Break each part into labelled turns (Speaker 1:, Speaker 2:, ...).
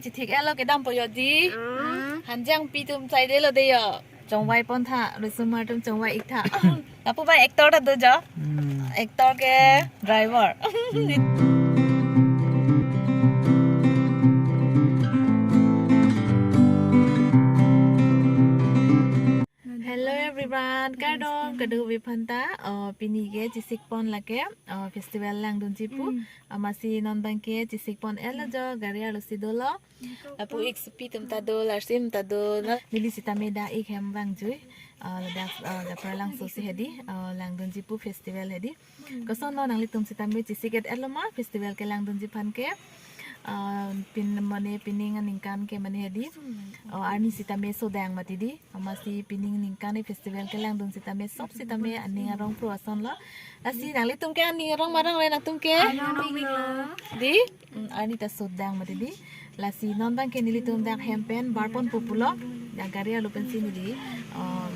Speaker 1: จิทิกเอลก็ดำปอยดีหันจังปีตุมใจได้เลยเดียวจงไว้ปนท่าหรือสมาร์ตุมจงไว้อีกท่าแล้วผู้ไปเอ็กตอร์ทัดดูจ้ะเอ็กตอร์แกไดรเวอร์ Hello everyone, kadong kadu vipanta pini ke cisik pon lake festival langdun jipu masih nonton ke cisik pon elo jo gari alusi dolo apu ik sepi tum tado larsim tado nili sita meda ik hem bang jui ladak Japralangso si hedi langdun jipu festival hedi koson no nangli tum sita me cisik et elo ma festival ke langdun jipan ke pin mane pining ningkan ke mane hedi arni sita me so dang mati di masih pining ningkan festival ke langdun sita me sop sita me aning arong pruason la asi nangli tum ke aning arong marang le nak tum ke di arni ta so dang mati di lasi nondan ke nili tum dang hempen barpon populo gari alu pensi nili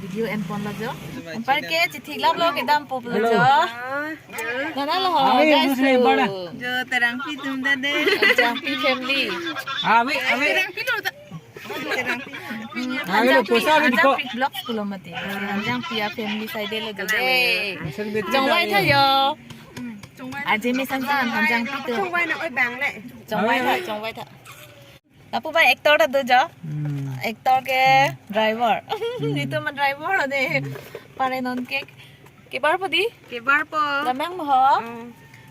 Speaker 1: video en pon la jo par ke chithi lab lo ke dam populo jo nana lo guys jo terang pi tum da de terang pi family terang pi lo terang pi lo posa video blog kulo mati terang pi family side lo jo de jong wai tha yo aje mi san san terang pi tu jong wai na oi bang le jong wai tha Apu ba actor ta do jo actor ke driver itu man driver ade pare non ke bar po di ke bar po lamang mo ho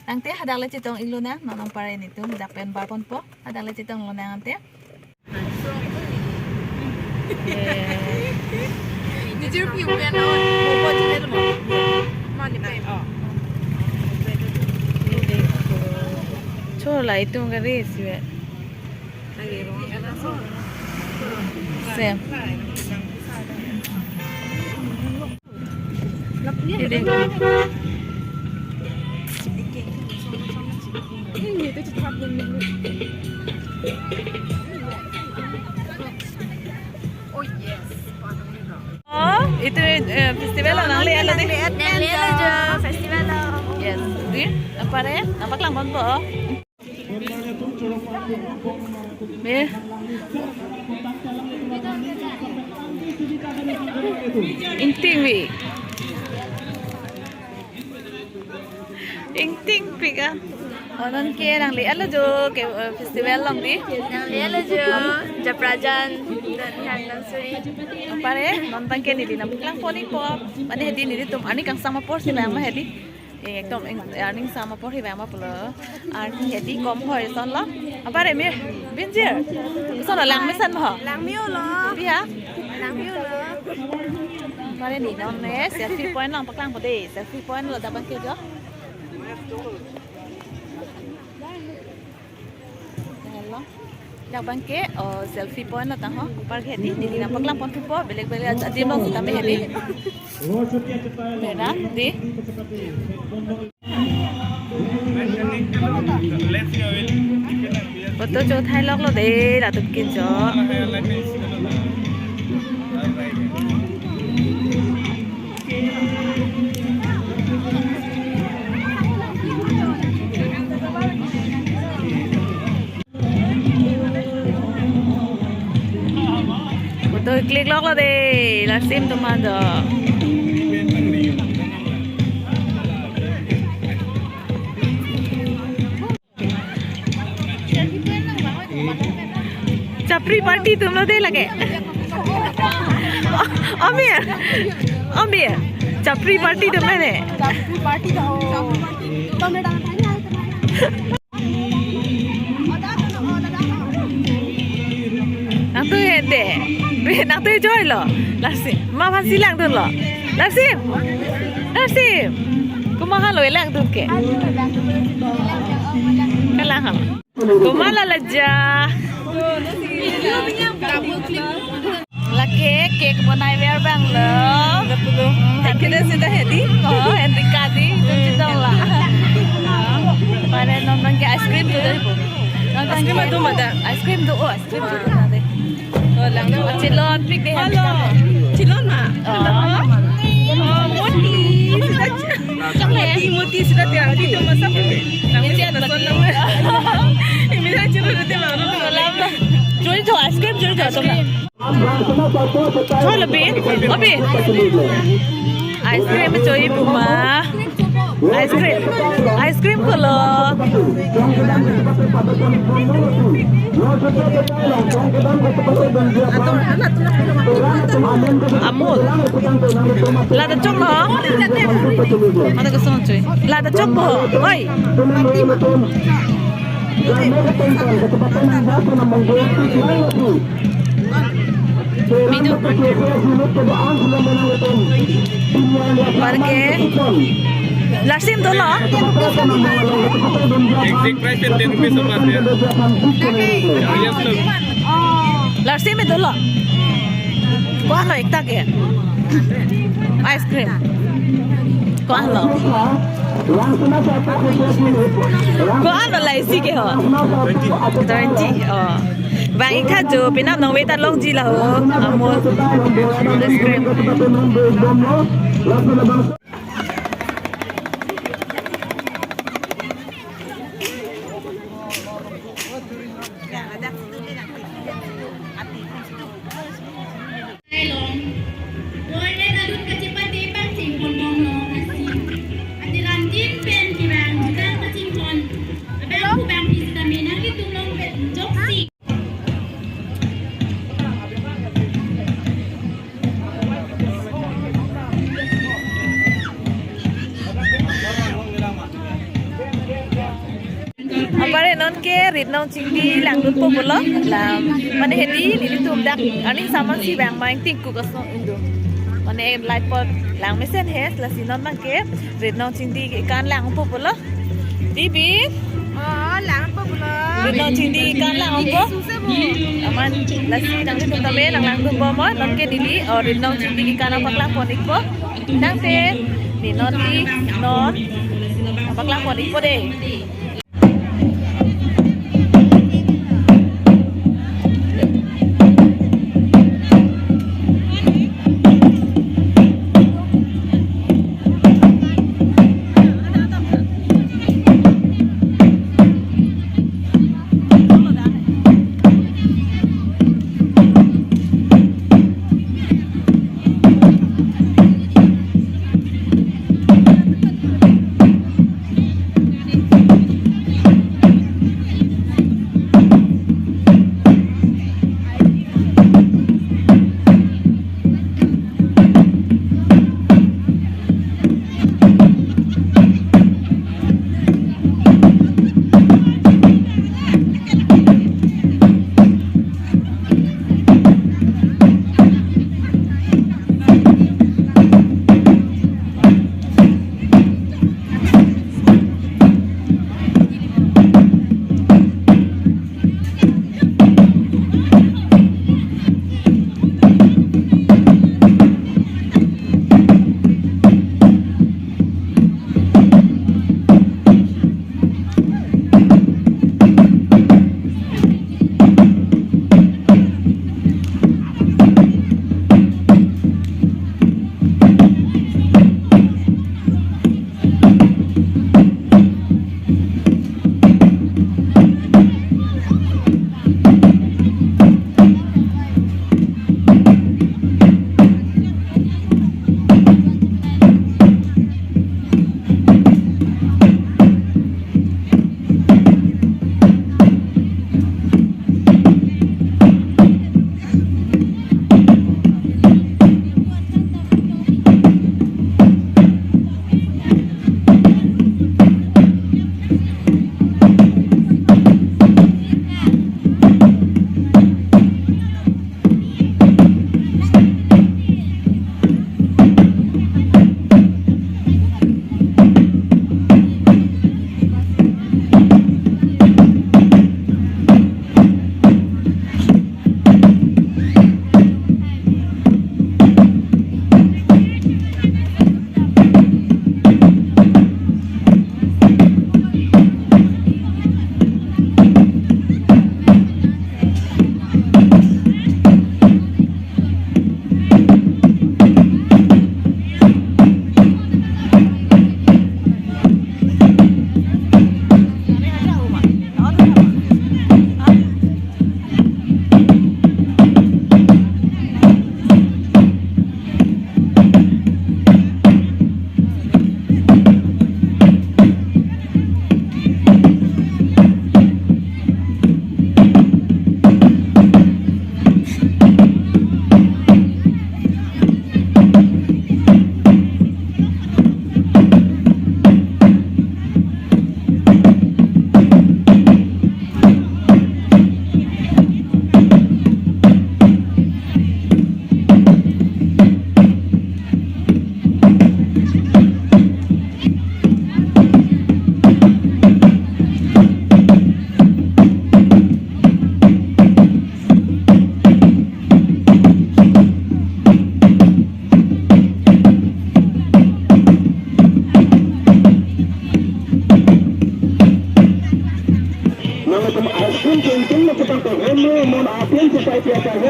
Speaker 1: nangte hadang le chitong iluna nonong pare nitu dakpen bar pon po hadang le chitong luna ante did you view me no po chile mo mo ni pai chola itu ngare siwe Xem. Đi. Oh yes. Oh, itu festival nang lihat lagi. Nang lihat aja festival. Yes. Di, apa deh? Nampak lamban po. Nih. Inting wi. Inting pika. Onon ke nang lihat lo jo ke festival long di. Nang lihat lo jo Japrajan dan Donsuri. Apa deh? Nonton ke ni di nampak lang poni pop. Mana hedi ni di tum ani kang sama porsi bang mah hedi. Ekdom earning sama por hiba ma pula ar hedi kom horizon lo apa re me binjir so la lang mesan ma lang miu lo bia lang miu lo pare ni non ne selfie point lang paklang po de selfie point lo dapat ke jo hello dak bangke selfie point la ta ho par hedi ni na paklang pon po belek belek adim lo ta me hedi Mera, di. Foto cho thay lóc lo đấy là tụi kia cho. Foto click lóc lo đấy là sim tụi mình rồi. Japri party तुम लोग दे लगे अमीर Japri party तुम लोग दे Japri party तुमने dance Nang tu hede, nang tu joy lo, lasim, mama silang tu lo, lasim, kumaha lo elang tu ke, kalang, kumala laja. Laki cake bonai biar bang lo. Kita sudah hedi. Oh, Enrika di itu lah. Pada nonton ke ice cream tu deh. Nonton ke mana tu ada? Ice cream tu, oh ice cream tu ada. Oh, langgar cilon pik deh. Halo, cilon mah. Oh, moti. Muti sudah tiada. Itu masa apa? Namanya ada nama. Ini Curi cho ice cream curi cho tôm cho lebih lebih ice cream curi puma ice cream kalau Amul lada chok lo ada kesana cuy lada chok bo oi minum Barke Lasim tu lo
Speaker 2: Exact price is 10 rupees of us here.
Speaker 1: Lasim itu lo Kuah lo ikta ke ice cream Kuah lo Kuah lo laisi ke ho 20 oh Bang ikat jo pinap nang weta long ji lah ho amul ice cream Apare non ke rit non chingdi lang dun po bolo lam mane hedi ni tum dak ani saman si bang maing tik ku kaso indo mane light pot lang mesen hes la sinon man ke rit non chingdi kan lang po bolo bibi lang po bolo rit non chingdi kan lang po aman la si nang tum tame lang dun po mo non ke dili or rit non chingdi kan apak lang po nik po dang te ni non di non apak lang po nik po de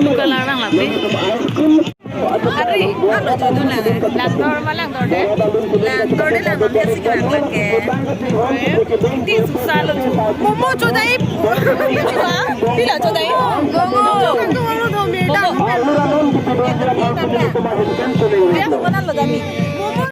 Speaker 1: Bukan larang lah, Pi. Hari, ano jodoh lang. Langdor malang deh. Langdor deh langdor dia sih kan lagi. Ini susah loh. Momo jodoh ini. Bila jodoh ini. Momo. Kan tuh orang tuh mirip. Momo. Dia kemana lo kami?